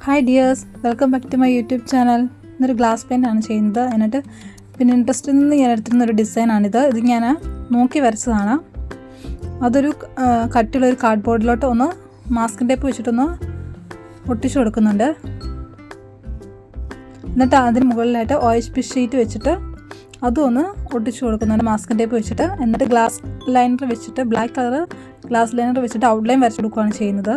Hi dears, welcome back to my YouTube channel. ഇന്നൊരു glass paint ആണ് ചെയ്യുന്നത്. എന്നിട്ട് പിന്നെ ഇൻട്രസ്റ്റിൽ നിന്ന് ഞാൻ എടുത്തിരുന്നൊരു ഡിസൈനാണിത്. ഇത് ഞാൻ നോക്കി വരച്ചതാണ്. അതൊരു കട്ടിയുള്ളൊരു കാർഡ് ബോർഡിലോട്ട് ഒന്ന് മാസ്കിൻ ടേപ്പ് വെച്ചിട്ടൊന്ന് ഒട്ടിച്ചു കൊടുക്കുന്നുണ്ട്. എന്നിട്ട് അതിന് മുകളിലായിട്ട് OHP ഷീറ്റ് വെച്ചിട്ട് അതും ഒന്ന് ഒട്ടിച്ചു കൊടുക്കുന്നുണ്ട് മാസ്കിൻ ടേപ്പ് വെച്ചിട്ട്. എന്നിട്ട് ഗ്ലാസ് ലൈനർ വെച്ചിട്ട് ബ്ലാക്ക് കളർ ഗ്ലാസ് ലൈനർ വെച്ചിട്ട് ഔട്ട്ലൈൻ വരച്ചു കൊടുക്കുകയാണ് ചെയ്യുന്നത്.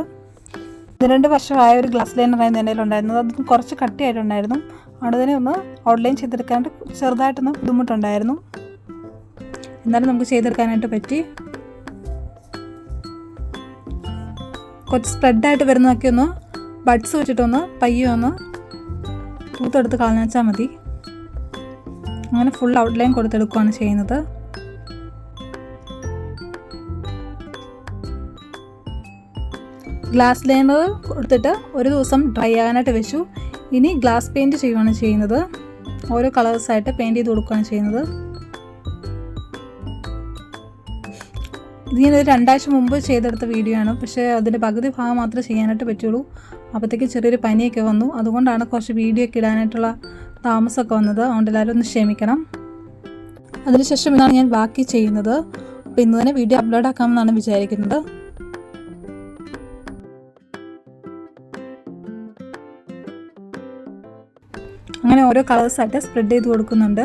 2 വർഷമായ ഒരു ഗ്ലാസ് ലൈനറായിരുന്നു എൻ്റെ കയ്യിലുണ്ടായിരുന്നത്. അത് കുറച്ച് കട്ടിയായിട്ടുണ്ടായിരുന്നു. അവിടെ തന്നെ ഒന്ന് ഔട്ട്ലൈൻ ചെയ്തെടുക്കാനായിട്ട് ചെറുതായിട്ടൊന്ന് ബുദ്ധിമുട്ടുണ്ടായിരുന്നു. എന്നാലും നമുക്ക് ചെയ്തെടുക്കാനായിട്ട് പറ്റി. കുറച്ച് സ്പ്രെഡായിട്ട് വരുന്നതൊക്കെ ഒന്ന് ബഡ്സ് വെച്ചിട്ടൊന്ന് പയ്യെ ഒന്ന് തൂത്തെടുത്ത് കളഞ്ഞാൽ മതി. അങ്ങനെ ഫുൾ ഔട്ട്ലൈൻ കൊടുത്തെടുക്കുകയാണ് ചെയ്യുന്നത്. ഗ്ലാസ് ലൈനർ കൊടുത്തിട്ട് ഒരു ദിവസം ഡ്രൈ ആകാനായിട്ട് വെച്ചു. ഇനി ഗ്ലാസ് പെയിൻറ്റ് ചെയ്യുകയാണ് ചെയ്യുന്നത്. ഓരോ കളേഴ്സായിട്ട് പെയിൻറ്റ് ചെയ്ത് കൊടുക്കുകയാണ് ചെയ്യുന്നത്. ഇത് ഞാനൊരു 2 ആഴ്ച മുമ്പ് ചെയ്തെടുത്ത വീഡിയോ ആണ്. പക്ഷേ അതിൻ്റെ പകുതി ഭാഗം മാത്രമേ ചെയ്യാനായിട്ട് പറ്റുള്ളൂ. അപ്പോഴത്തേക്ക് ചെറിയൊരു പനിയൊക്കെ വന്നു. അതുകൊണ്ടാണ് കുറച്ച് വീഡിയോ ഒക്കെ ഇടാനായിട്ടുള്ള താമസമൊക്കെ വന്നത്. അതുകൊണ്ട് എല്ലാവരും ഒന്ന് ക്ഷമിക്കണം. അതിനുശേഷം ഇതാണ് ഞാൻ ബാക്കി ചെയ്യുന്നത്. അപ്പോൾ ഇന്ന് തന്നെ വീഡിയോ അപ്ലോഡ് ആക്കാമെന്നാണ് വിചാരിക്കുന്നത്. അങ്ങനെ ഓരോ കളേഴ്സായിട്ട് സ്പ്രെഡ് ചെയ്ത് കൊടുക്കുന്നുണ്ട്.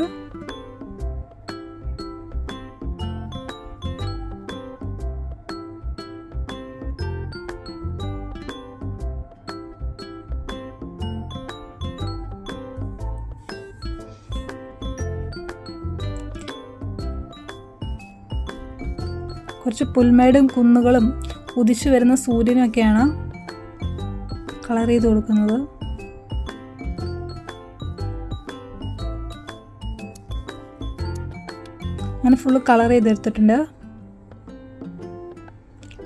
കുറച്ച് പുൽമേടും കുന്നുകളും ഉദിച്ചു വരുന്ന സൂര്യനൊക്കെയാണ് കളർ ചെയ്ത് കൊടുക്കുന്നത്. അങ്ങനെ ഫുള്ള് കളർ ചെയ്തെടുത്തിട്ടുണ്ട്.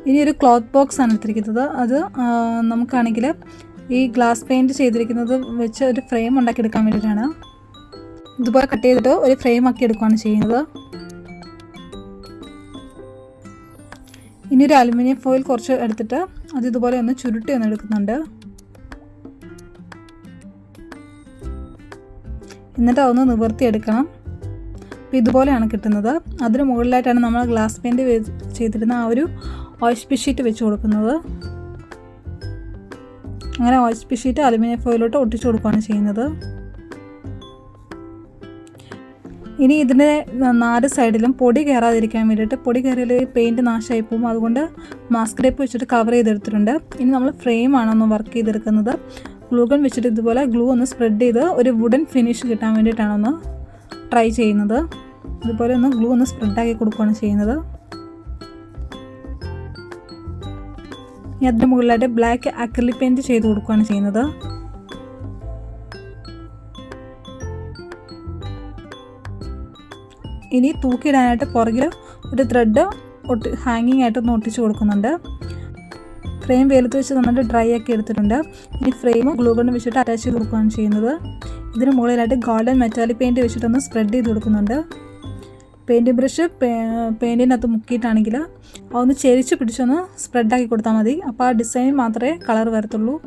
ഇനി ഒരു ക്ലോത്ത് ബോക്സ് ആണ് എടുത്തിരിക്കുന്നത്. അത് നമുക്കാണെങ്കിൽ ഈ ഗ്ലാസ് പെയിൻറ്റ് ചെയ്തിരിക്കുന്നത് വെച്ച് ഒരു ഫ്രെയിം ഉണ്ടാക്കിയെടുക്കാൻ വേണ്ടിയിട്ടാണ്. ഇതുപോലെ കട്ട് ചെയ്തിട്ട് ഒരു ഫ്രെയിം ആക്കി എടുക്കുകയാണ് ചെയ്യുന്നത്. ഇനി ഒരു അലുമിനിയം ഫോയിൽ കുറച്ച് എടുത്തിട്ട് അത് ഇതുപോലെ ഒന്ന് ചുരുട്ടി ഒന്ന് എടുക്കുന്നുണ്ട്. എന്നിട്ട് അതൊന്ന് നിവർത്തിയെടുക്കണം. അപ്പോൾ ഇതുപോലെയാണ് കിട്ടുന്നത്. അതിന് മുകളിലായിട്ടാണ് നമ്മൾ ഗ്ലാസ് പെയിൻറ്റ് ചെയ്തിരുന്ന ആ ഒരു OHP ഷീറ്റ് വെച്ച് കൊടുക്കുന്നത്. അങ്ങനെ OHP ഷീറ്റ് അലുമിനിയം ഫോയിലോട്ട് ഒട്ടിച്ചു കൊടുക്കുകയാണ് ചെയ്യുന്നത്. ഇനി ഇതിൻ്റെ 4 സൈഡിലും പൊടി കയറാതിരിക്കാൻ വേണ്ടിയിട്ട്, പൊടി കയറിയാൽ പെയിൻറ്റ് നാശമായി പോകും. അതുകൊണ്ട് മാസ്ക് ടേപ്പ് വെച്ചിട്ട് കവർ ചെയ്തെടുത്തിട്ടുണ്ട്. ഇനി നമ്മൾ ഫ്രെയിമാണ് ഒന്ന് വർക്ക് ചെയ്തെടുക്കുന്നത്. ഗ്ലൂ ഗൺ വെച്ചിട്ട് ഇതുപോലെ ഗ്ലൂ ഒന്ന് സ്പ്രെഡ് ചെയ്ത് ഒരു വുഡൻ ഫിനിഷ് കിട്ടാൻ വേണ്ടിയിട്ടാണ് ഒന്ന് ട്രൈ ചെയ്യുന്നത്. ഇതുപോലെ ഒന്ന് ഗ്ലൂ ഒന്ന് സ്പ്രെഡാക്കി കൊടുക്കുകയാണ് ചെയ്യുന്നത്. ഇനി അതിൻ്റെ മുകളിലായിട്ട് ബ്ലാക്ക് അക്രിലിക് പെയിൻറ്റ് ചെയ്ത് കൊടുക്കുകയാണ് ചെയ്യുന്നത്. ഇനി തൂക്കിയിടാനായിട്ട് പുറകിൽ ഒരു ത്രെഡ് ഹാങ്ങിങ് ആയിട്ടൊന്ന് ഒട്ടിച്ച് കൊടുക്കുന്നുണ്ട്. ഫ്രെയിം വെയിലത്ത് വെച്ച് നന്നായിട്ട് ഡ്രൈ ആക്കി എടുത്തിട്ടുണ്ട്. ഇനി ഫ്രെയിം ഗ്ലൂ ഗൺ വെച്ചിട്ട് അറ്റാച്ച് ചെയ്ത് കൊടുക്കുകയാണ് ചെയ്യുന്നത്. ഇതിന് മുകളിലായിട്ട് ഗോൾഡൻ മെറ്റാലിക് പെയിൻറ്റ് വെച്ചിട്ടൊന്ന് സ്പ്രെഡ് ചെയ്ത് കൊടുക്കുന്നുണ്ട്. പെയിൻറ്റ് ബ്രഷ് പെയിൻറ്റിനകത്ത് മുക്കിയിട്ടാണെങ്കിൽ അതൊന്ന് ചെരിച്ച് പിടിച്ചൊന്ന് സ്പ്രെഡാക്കി കൊടുത്താൽ മതി. അപ്പോൾ ആ ഡിസൈൻ മാത്രമേ കളർ വരത്തുള്ളൂ.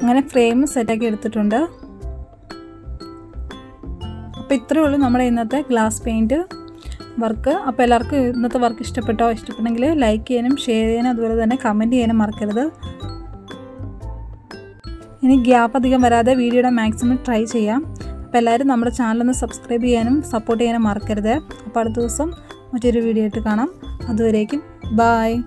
അങ്ങനെ ഫ്രെയിം സെറ്റാക്കി എടുത്തിട്ടുണ്ട്. അപ്പോൾ ഇത്രയേ ഉള്ളൂ നമ്മുടെ ഇന്നത്തെ ഗ്ലാസ് പെയിൻറ്റ് വർക്ക്. അപ്പോൾ എല്ലാവർക്കും ഇന്നത്തെ വർക്ക് ഇഷ്ടപ്പെട്ടെങ്കിൽ ലൈക്ക് ചെയ്യാനും ഷെയർ ചെയ്യാനും അതുപോലെ തന്നെ കമൻറ്റ് ചെയ്യാനും മറക്കരുത്. ഇനി ഗ്യാപ്പ് അധികം വരാതെ വീഡിയോയുടെ മാക്സിമം ട്രൈ ചെയ്യാം. അപ്പോൾ എല്ലാവരും നമ്മുടെ ചാനലൊന്ന് സബ്സ്ക്രൈബ് ചെയ്യാനും സപ്പോർട്ട് ചെയ്യാനും മറക്കരുത്. അപ്പോൾ അടുത്ത ദിവസം മറ്റൊരു വീഡിയോ ആയിട്ട് കാണാം. അതുവരേക്കും ബായ്.